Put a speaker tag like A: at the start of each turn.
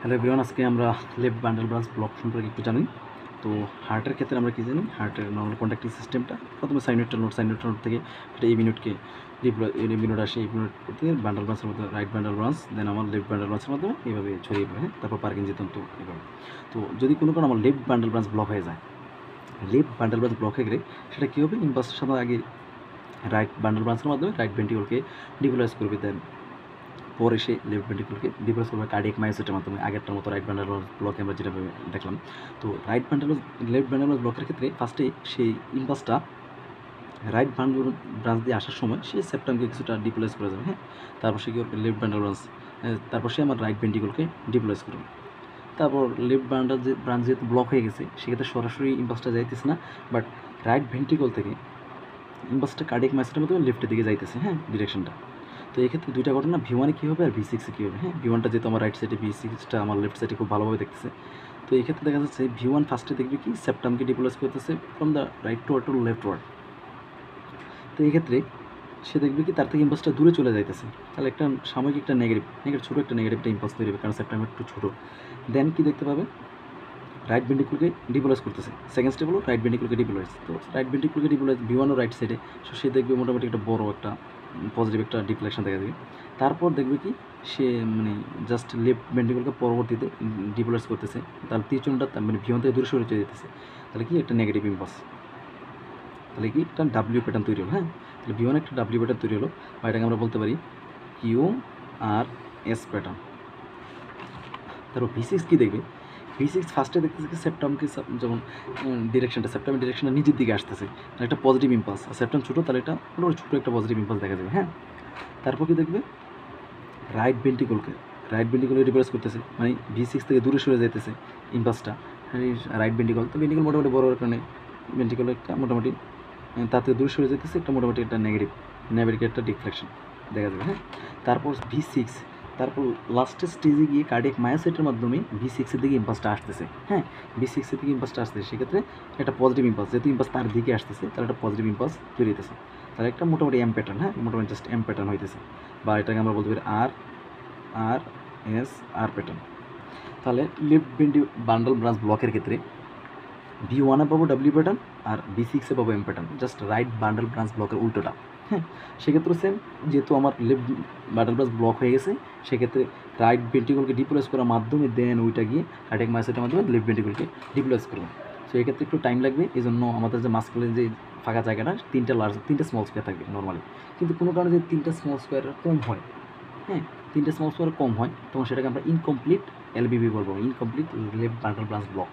A: Hello everyone, আজকে আমরা left bundle branch block সম্পর্কে একটু জানি। তো হার্টের ক্ষেত্রে আমরা কী জানি, হার্টের নর্মাল কন্ডাক্টিং সিস্টেমটা প্রথমে সাইনোইডাল নোড থেকে এটা এই মিনিটকে এই মিনিট আসে, এই মিনিট থেকে বান্ডেল ব্রাঞ্চের মধ্যে রাইট বান্ডেল ব্রাঞ্চ, দেন আমার লেফট বান্ডেল ব্রাঞ্চের মাধ্যমে এইভাবে ছড়িয়ে পড়ে। হ্যাঁ, তারপর পার্কিনজি তন্তু এভাবে। তো যদি কোনো কারণে আমার লেফট বান্ডেল ব্রাঞ্চ ব্লক হয়ে যায়, লেফট বান্ডেল ব্রাঞ্চ ব্লক হয়ে গেলে সেটা কী হবে, ইম্পাসের সাথে আগে রাইট বান্ডেল ব্রাঞ্চের মাধ্যমে রাইট ভেন্ট্রিকলকে ডিপোলাইজ করবে, দেন পরে সে লেফট ভেন্ট্রিকলকে ডিপ্রেস করবে কার্ডিয়াক মায়োসাইটের মাধ্যমে, আগেরটার মতো রাইট বান্ডেল ব্লকে আমরা যেটা দেখলাম। তো লেফট বান্ডেল ব্লকের ক্ষেত্রে ফার্স্টে সেই ইম্পাসটা রাইট বান্ডেল ব্রাঞ্চ দিয়ে আসার সময় সে সেপ্টামকে কিছুটা ডিপ্লেস করে যাবে। হ্যাঁ, তারপর সে কি করবে, লেফট বান্ডেল ব্রাঞ্চ, তারপর সে আমার রাইট ভেন্ট্রিকলকে ডিপ্লেস করবে। তারপর লেফট বান্ডেল ব্রাঞ্চ যেহেতু ব্লক হয়ে গেছে, সেক্ষেত্রে সরাসরি ইম্পাসটা যাইতেছে না, বাট রাইট ভেন্ট্রিকল থেকে ইম্পাসটা কার্ডিয়াক মায়োসাইটের মাধ্যমে লেফটের দিকে যাইতেছে। হ্যাঁ, ডিরেকশনটা। তো এক্ষেত্রে দুইটা ঘটনা, ভি1-এ কী হবে আর ভি6-এ কী হবে। হ্যাঁ, ভি1টা যেহেতু আমার রাইট সাইডে, ভি6টা আমার লেফট সাইডে খুব ভালোভাবে দেখতেছে। তো এই ক্ষেত্রে দেখা যাচ্ছে ভি1 ফার্স্টে দেখবে কি সেপ্টামকে ডিপ্লেস করতেছে from the rightward to leftward. তো এই ক্ষেত্রে সে দেখবে কি তার থেকে ইম্পাসটা দূরে চলে যাইতেছে, তাহলে একটা সাময়িক একটা নেগেটিভ ছোটো একটা নেগেটিভটা ইম্পাস তৈরি হবে, কারণ সেপ্টাম একটু ছোটো। দেন কি দেখতে পাবে, রাইট ভেন্ট্রিকলকে ডিপোলাইজ করতেছে। সেকেন্ড স্টেপ হলো রাইট ভেন্ট্রিকলকে ডিপোলাইজ। তো রাইট ভেন্ট্রিকলকে ডিপোলাইজ ভি1 রাইট সাইডে, সো সে দেখবে মোটামুটি একটা বড় একটা পজিটিভ একটা ডিফ্লেকশন দেখা যাবে। তারপর দেখবে কি সে মানে জাস্ট লেফট ভেন্ট্রিকলকে পরবর্তীতে ডিপোলাইজ করতেছে, তার তীরচনটা মানে ভি1 থেকে দূরে সরে চলে যেতেছে। তাহলে কি একটা নেগেটিভ ইম্পাস, তাহলে কি একটা ডাব্লিউ প্যাটার্ন তৈরি হলো। হ্যাঁ, তাহলে ভি1 একটা ডাব্লিউ প্যাটার্ন তৈরি হলো, বা এটাকে আমরা বলতে পারি কিউ আর এস প্যাটার্ন। তারপর ভি6 কী দেখবে, ভি6 ফার্স্টে দেখতেছে কি সেপ্টামকে যেমন সেপ্টামের ডিরেকশনটা নিচের দিকে আসতেছে, তাহলে একটা পজিটিভ ইম্পাস। আর সেপ্টাম ছোটো, তাহলে এটা মোটামুটি ছোটো একটা পজিটিভ ইম্পাস দেখা যাবে। হ্যাঁ, তারপর কি দেখবে, রাইট ভেন্ট্রিকলকে ডিপ্রেস করতেছে, মানে ভি6 থেকে দূরে সরে যাইতেছে ইম্পাসটা রাইট ভেন্ট্রিকল। তো ভেন্ট্রিকল মোটামুটি বড় কারণে ভেন্ট্রিকল একটা মোটামুটি তার থেকে দূরে সরে যেতেছে, একটা মোটামুটি একটা নেগেটিভ একটা ডিফ্লেকশন দেখা যাবে। হ্যাঁ, তারপর ভি6, তারপর লাস্টের স্টেজে গিয়ে কার্ডিয়াক মায়োসাইটের মাধ্যমে ভি6-এর দিকে ইম্পাসটা আসতেছে। হ্যাঁ, ভি6-এর দিকে ইম্পাসটা আসতেছে, সেক্ষেত্রে একটা পজিটিভ ইম্পাস, যেহেতু ইম্পাস তার দিকে আসতেছে, তাহলে একটা পজিটিভ ইম্পাস তৈরি হইতেছে। তাহলে একটা মোটামুটি এম প্যাটার্ন, হ্যাঁ মোটামুটি জাস্ট এম প্যাটার্ন হইতেছে, বা এটাকে আমরা বলতে পারি আর প্যাটার্ন। তাহলে লেফট বান্ডেল ব্রাঞ্চ ব্লকের ক্ষেত্রে ভি1-এ পাবো ডাব্লিউ প্যাটার্ন, আর ভি6-এ পাবো M pattern, just right bundle branch ব্লকের উল্টোটা। হ্যাঁ, সেক্ষেত্রে সেম, যেহেতু আমার লেফট বান্ডেল ব্রাঞ্চ ব্লক হয়ে গেছে, সেক্ষেত্রে রাইট ভেন্ট্রিকলকে ডিপ্লেস করার মাধ্যমে দেন ওইটা গিয়ে কার্ডিয়াক মায়োসাইটের মাধ্যমে লেফট ভেন্ট্রিকলকে ডিপ্লেস করবো। সো এক্ষেত্রে একটু টাইম লাগবে, এই জন্য আমাদের যে মাঝখানের যে ফাঁকা জায়গাটা, তিনটা স্মল স্কোয়ার থাকবে নর্মালি। কিন্তু কোনো কারণে যদি 3টা স্মল স্কোয়ার কম হয়, হ্যাঁ 3টা স্মল স্কোয়ার কম হয়, তখন সেটাকে আমরা ইনকমপ্লিট এলবিবি বলবো, incomplete left bundle branch block.